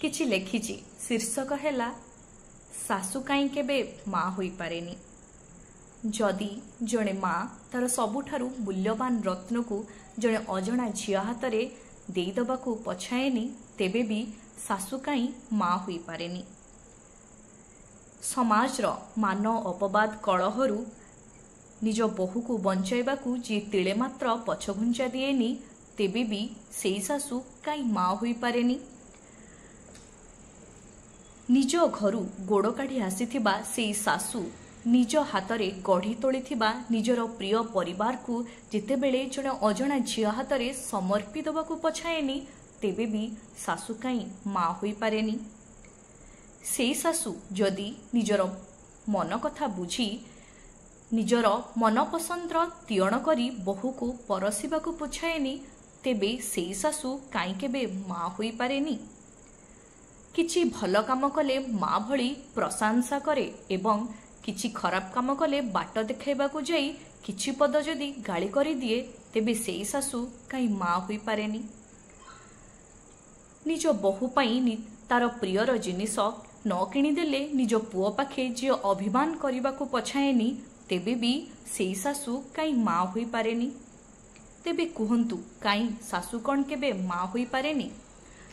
किछि लेखिछि शीर्षक हैला सासु काई केबे माँ होई पारेनी। जदि जड़े माँ तार सबुठारु मूल्यवान रत्न को जड़े अजणा झिया हाथ में देदबाकू पछाएनी तेबे भी सासु काई माँ होई पारेनी। समाज मान अपवाद कलहरु निज बहु को बंचाइबाकू जी तिले मात्र पछघुंचा दिएनी तेबे भी सेई सासु काई माँ होई पारेनी। निज घरु गोड़ काढ़ी आसीथिबा सेई सासु निज हाथ में गढ़ी तोलिथिबा निजर प्रिय परिवार को जितेबेले जड़े अजणा झिया हाथ में समर्पी देवाकू पछाएनी तेबे भी सासु काई माँ होई पारेनी। सेई सासु जदि निजर मन कथा बुझी निजर मनपसंदर तियण करी बहु को परसिबाकू पुछाएनी तेबे सेई सासु काई केबे माँ होई पारेनी। किछि भल काम कले माँ भली प्रशंसा करे एवं किछि खराब काम कले बाट देखाइबाकू जाई किछि पद जदि गाली करि दिए तेबे सेई सासु काई माँ होई पारेनी। निज बहु पाई तार प्रियर जिनिस न किणीदेले निज पुओ पाखे जी अभिमान करने पछाएनी तेबे भी सेई सासु काई माँ होई पारेनी। तेबे कुहंतु काई सासु कौन केबे माँ होई पारेनी।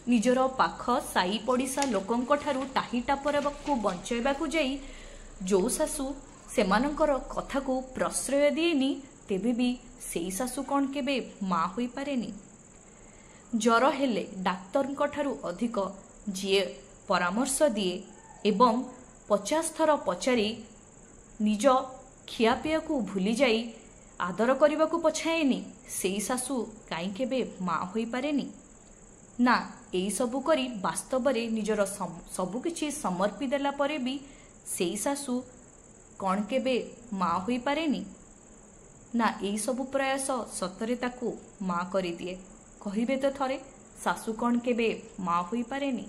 निजर पाख साई पड़िशा लोकंक ठारू टाही टापरबाकू बंचाइबाकू जाई जो सासु सेमानंकर कथा को प्रश्रय दिएनी तेबे भी सेई सासु कौन केबे माँ होई पारेनी। जर हेले डाक्तर ठारू अधिक जीए परामर्श दिए एवं 50 थर पचारि निज खियापिया को भूली जाई आदर करने को पछाएनी सेई सासु काई केबे माँ होई पारेनी। ना एई सबु करी वास्तव रे निजर सबु किछि समर्पी देला परे भी सेई सासु कौन केबे माँ होई पारेनी। ना एई सबु प्रयास सतरे ताकू माँ करि दिए। कहिबे तो थरे सासु कौन केबे माँ होई पारेनी।